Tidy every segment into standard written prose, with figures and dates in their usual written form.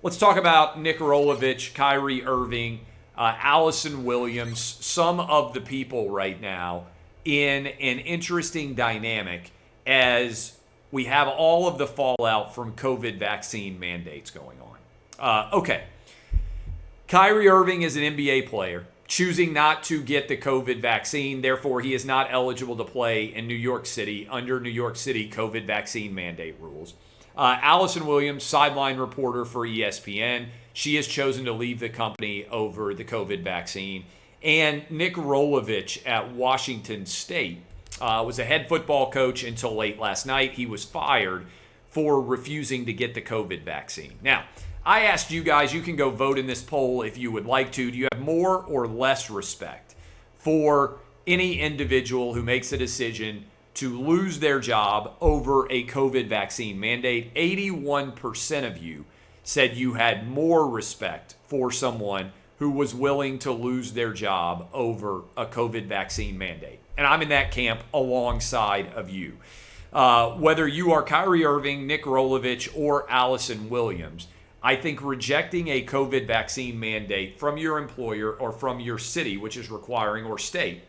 Let's talk about Nick Rolovich, Kyrie Irving, Allison Williams, some of the people right now in an interesting dynamic as we have all of the fallout from COVID vaccine mandates going on. Okay. Kyrie Irving is an NBA player choosing not to get the COVID vaccine. Therefore, he is not eligible to play in New York City under New York City COVID vaccine mandate rules. Allison Williams, sideline reporter for ESPN. She has chosen to leave the company over the COVID vaccine. And Nick Rolovich at Washington State was a head football coach until late last night. He was fired for refusing to get the COVID vaccine. Now, I asked you guys, you can go vote in this poll if you would like to. Do you have more or less respect for any individual who makes a decision to lose their job over a COVID vaccine mandate? 81% of you said you had more respect for someone who was willing to lose their job over a COVID vaccine mandate. And I'm in that camp alongside of you. Whether you are Kyrie Irving, Nick Rolovich, or Allison Williams, I think rejecting a COVID vaccine mandate from your employer or from your city, which is requiring, or state,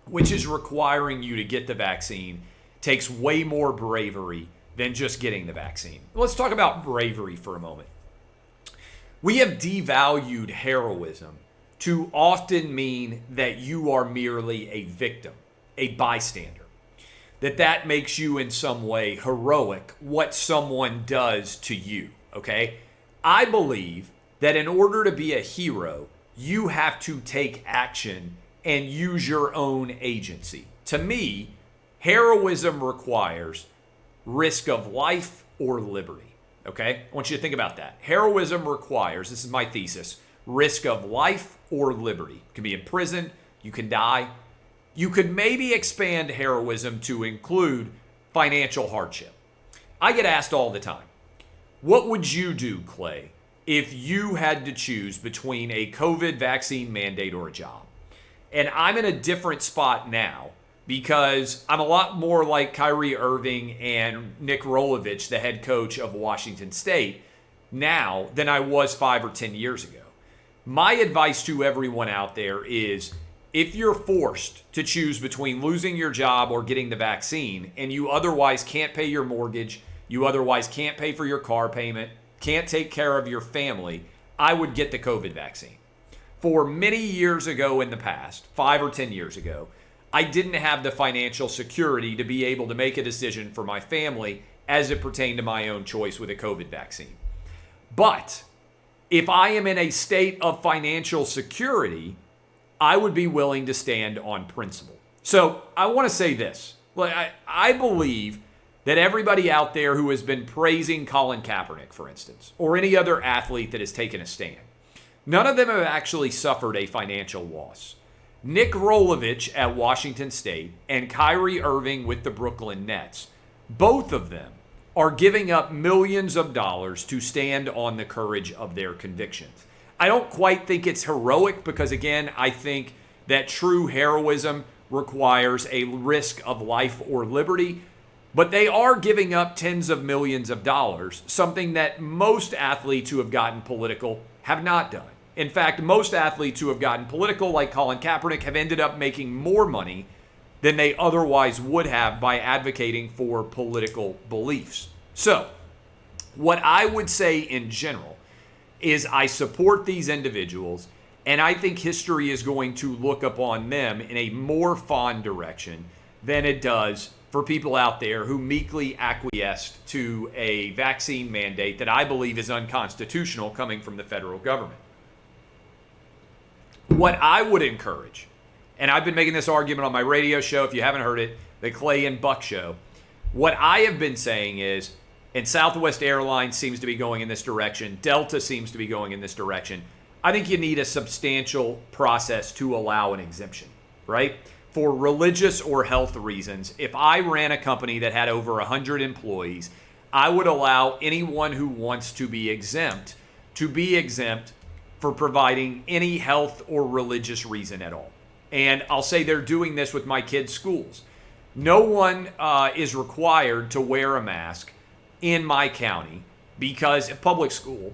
which is requiring you to get the vaccine, takes way more bravery than just getting the vaccine. Let's talk about bravery for a moment. We have devalued heroism to often mean that you are merely a victim, a bystander. That makes you in some way heroic, what someone does to you, okay? I believe that in order to be a hero, you have to take action and use your own agency. To me, heroism requires risk of life or liberty, okay? I want you to think about that. Heroism requires, this is my thesis, risk of life or liberty. You can be in prison, you can die. You could maybe expand heroism to include financial hardship. I get asked all the time, what would you do, Clay, if you had to choose between a COVID vaccine mandate or a job? And I'm in a different spot now because I'm a lot more like Kyrie Irving and Nick Rolovich, the head coach of Washington State, now than I was 5 or 10 years ago. My advice to everyone out there is, if you're forced to choose between losing your job or getting the vaccine, and you otherwise can't pay your mortgage, you otherwise can't pay for your car payment, can't take care of your family, I would get the COVID vaccine. For many years ago in the past, 5 or 10 years ago, I didn't have the financial security to be able to make a decision for my family as it pertained to my own choice with a COVID vaccine. But if I am in a state of financial security, I would be willing to stand on principle. So I want to say this. I believe that everybody out there who has been praising Colin Kaepernick, for instance, or any other athlete that has taken a stand, none of them have actually suffered a financial loss. Nick Rolovich at Washington State and Kyrie Irving with the Brooklyn Nets, both of them are giving up millions of dollars to stand on the courage of their convictions. I don't quite think it's heroic because, again, I think that true heroism requires a risk of life or liberty, but they are giving up tens of millions of dollars, something that most athletes who have gotten political have not done. In fact, most athletes who have gotten political, like Colin Kaepernick, have ended up making more money than they otherwise would have by advocating for political beliefs. So, what I would say in general is I support these individuals, and I think history is going to look upon them in a more fond direction than it does for people out there who meekly acquiesced to a vaccine mandate that I believe is unconstitutional coming from the federal government. What I would encourage, and I've been making this argument on my radio show, if you haven't heard it, the Clay and Buck Show, what I have been saying is, and Southwest Airlines seems to be going in this direction, Delta seems to be going in this direction, I think you need a substantial process to allow an exemption, right? For religious or health reasons, if I ran a company that had over 100 employees, I would allow anyone who wants to be exempt for providing any health or religious reason at all. And I'll say they're doing this with my kids' schools. No one is required to wear a mask in my county because at public school,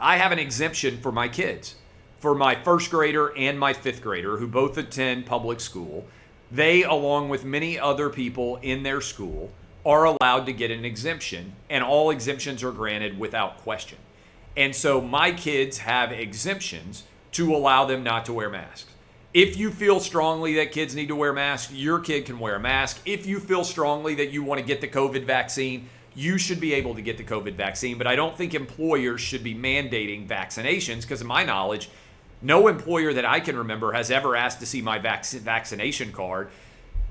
I have an exemption for my kids. For my first grader and my fifth grader, who both attend public school, they, along with many other people in their school, are allowed to get an exemption, and all exemptions are granted without question. And so my kids have exemptions to allow them not to wear masks. If you feel strongly that kids need to wear masks, your kid can wear a mask. If you feel strongly that you want to get the COVID vaccine, you should be able to get the COVID vaccine. But I don't think employers should be mandating vaccinations, because in my knowledge, no employer that I can remember has ever asked to see my vaccination card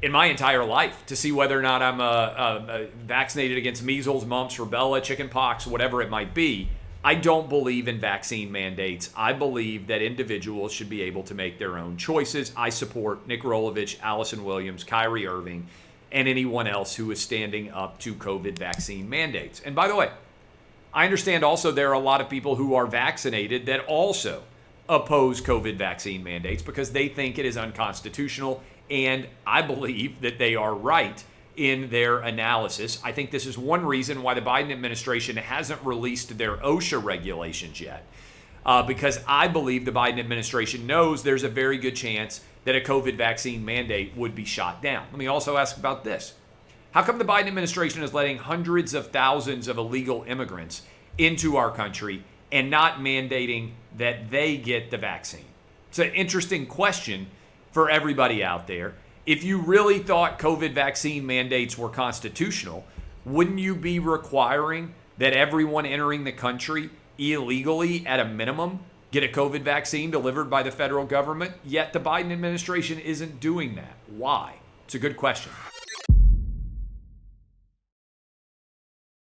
in my entire life to see whether or not I'm vaccinated against measles, mumps, rubella, chickenpox, whatever it might be. I don't believe in vaccine mandates. I believe that individuals should be able to make their own choices. I support Nick Rolovich, Allison Williams, Kyrie Irving, and anyone else who is standing up to COVID vaccine mandates. And by the way, I understand also there are a lot of people who are vaccinated that also oppose COVID vaccine mandates because they think it is unconstitutional, and I believe that they are right in their analysis. I think this is one reason why the Biden administration hasn't released their OSHA regulations yet, because I believe the Biden administration knows there's a very good chance that a COVID vaccine mandate would be shot down. Let me also ask about this. How come the Biden administration is letting hundreds of thousands of illegal immigrants into our country and not mandating that they get the vaccine? It's an interesting question for everybody out there. If you really thought COVID vaccine mandates were constitutional, wouldn't you be requiring that everyone entering the country illegally, at a minimum, get a COVID vaccine delivered by the federal government? Yet the Biden administration isn't doing that. Why? It's a good question.